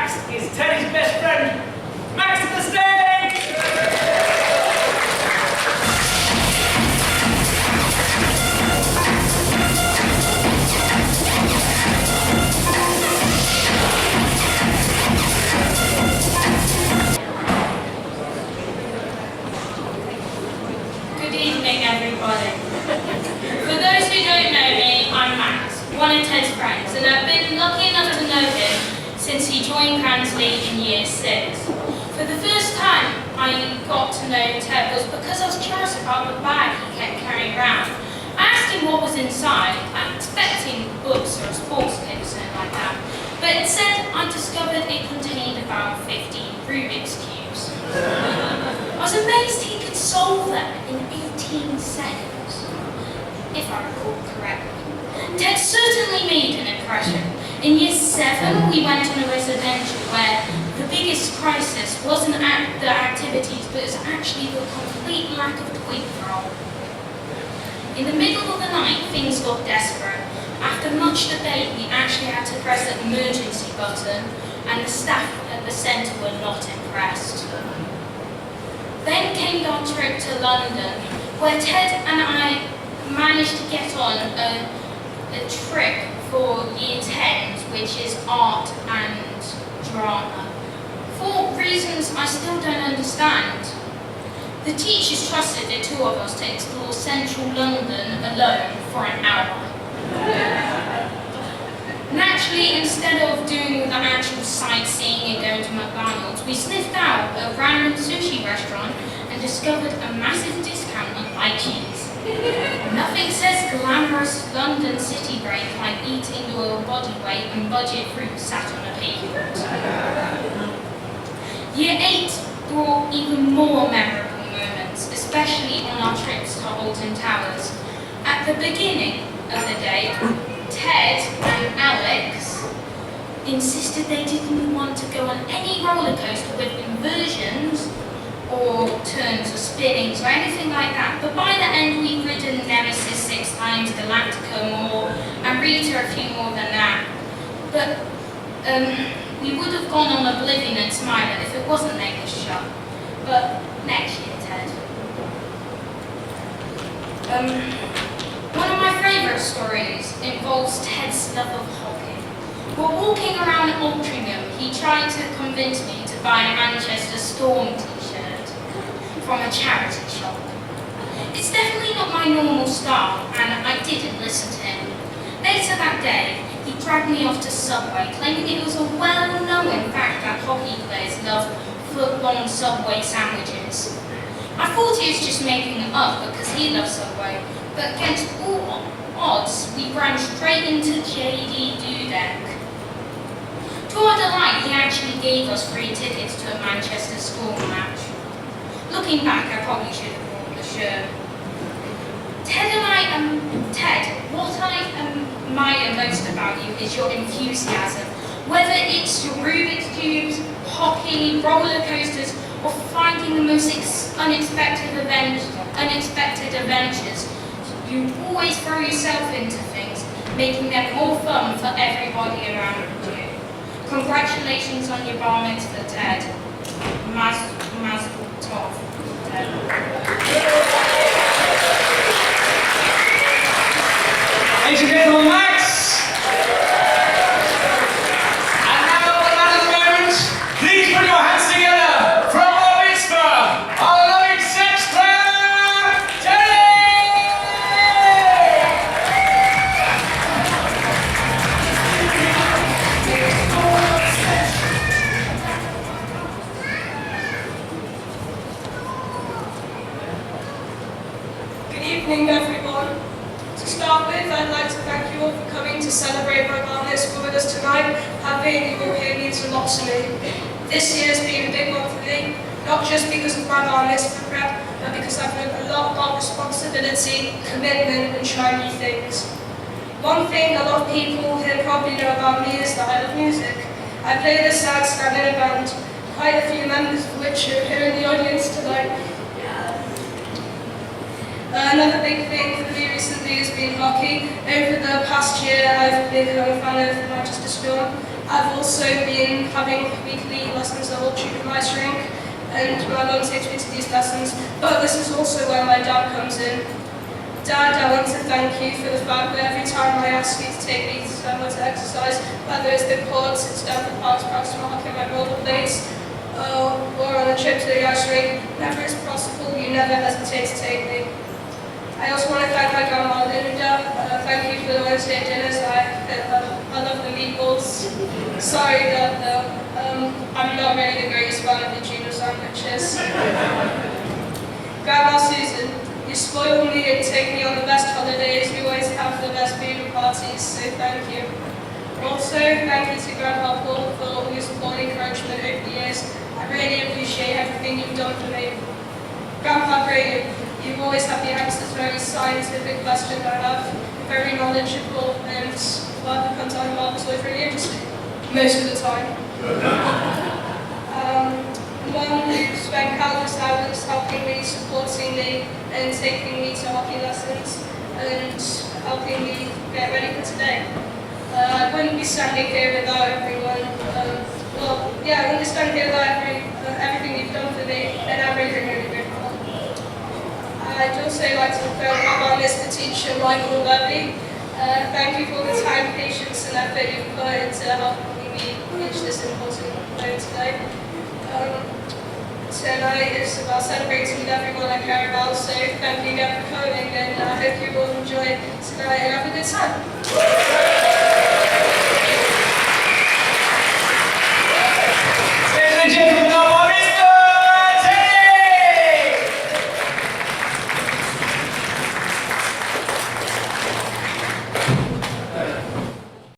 Max is Teddy's best friend. Max to the stage! Good evening, everybody. For those who don't know me, I'm Max, one of Ted's friends, and I've been lucky enough to know him since he joined Cransley in Year 6. For the first time I got to know Ted was because I was curious about the bag he kept carrying around. I asked him what was inside, I'm expecting books or a sports kit or something like that, but instead I discovered it contained about 50 Rubik's Cubes. I was amazed he could solve them in 18 seconds, if I recall correctly. Ted certainly made an impression. In Year 7, we went on a residential where the biggest crisis wasn't the activities, but it was actually the complete lack of toilet roll. In the middle of the night, things got desperate. After much debate, we actually had to press the emergency button, and the staff at the centre were not impressed. Then came our trip to London, where Ted and I managed to get on a trip for Year 10s, which is art and drama. For reasons I still don't understand. The teachers trusted the two of us to explore central London alone for an hour. Naturally, instead of doing the actual sightseeing and going to McDonald's, we sniffed out a random sushi restaurant and discovered a massive discount on cheese. Nothing says glamorous London city break like eating your body weight and budget fruit sat on a pavement. Year 8 brought even more memorable moments, especially on our trips to Alton Towers. At the beginning of the day, Ted and Alex insisted they didn't want to go on any roller coaster with inversions or turns or spinnings or anything like that. But by the end, we'd ridden Nemesis 6 times, Galactica more, and Rita a few more than that. But we would have gone on Oblivion and Smiler if it wasn't named shut. But next year, Ted. One of my favourite stories involves Ted's love of hockey. While walking around Altrincham, he tried to convince me to buy a Manchester Storm t-shirt from a charity shop. It's definitely not my normal style, and I didn't listen to him. Later that day, he dragged me off to Subway, claiming it was a well-known fact that hockey players love foot-long Subway sandwiches. I thought he was just making it up because he loves Subway, but against all odds, we ran straight into JD Dudek. To our delight, he actually gave us free tickets to a Manchester Storm match. Looking back, I probably should have bought the shirt. Ted, what I admire most about you is your enthusiasm. Whether it's your Rubik's Cubes, hockey, roller coasters, or finding the most unexpected adventures, you always throw yourself into things, making them more fun for everybody around you. Congratulations on your bar mitzvah, Ted. Mazel tov, Ted. Ladies and gentlemen, Max! And now, another moment, please put your hands together for our mitzvah, our loving sex player, Teddy! Good evening, everyone. To start with, I'd like to thank you all for coming to celebrate my bar mitzvah with us tonight. Having you all here means a lot to me. This year has been a big one for me, not just because of my bar mitzvah prep, but because I've learned a lot about responsibility, commitment, and trying new things. One thing a lot of people here probably know about me is that I love music. I play the sax and in a band, quite a few members of which are here in the audience tonight. Another big thing for me recently has been hockey. Over the past year, I've become a fan of Manchester Storm. I've also been having weekly lessons at Old Tutor Mice Rink, and my mum takes me to these lessons, but this is also where my dad comes in. Dad, I want to thank you for the fact that every time I ask you to take me somewhere to exercise, whether it's the courts, it's down the parks, perhaps marking my rollerblades, or on a trip to the ice rink, whenever it's possible, you never hesitate to take me. I also want to thank my grandma Linda. Thank you for the Wednesday dinners. I love the meatballs. Sorry that I'm not really the greatest fan of the tuna sandwiches. Grandma Susan, you spoil me and take me on the best holidays. We always have the best food parties, so thank you. Also, thank you to Grandpa Paul for all your support and encouragement over the years. I really appreciate everything you've done for me. Grandpa Graham, you always have the answers to every scientific question I have, very knowledgeable, and well, it comes out of Mark, so it's really interesting, most of the time. Mum, who spent countless hours helping me, supporting me, and taking me to hockey lessons, and helping me get ready for today. I wouldn't be standing here without everyone. I wouldn't be standing here without everything you've done for me, and I'm really, really grateful. I'd also like to thank my Mr. Teacher Michael Levy. Thank you for the time, patience, and effort you've put into helping me reach this important moment today. Tonight is about celebrating with everyone I care about, so thank you again for coming, and I hope you all enjoy tonight and have a good time.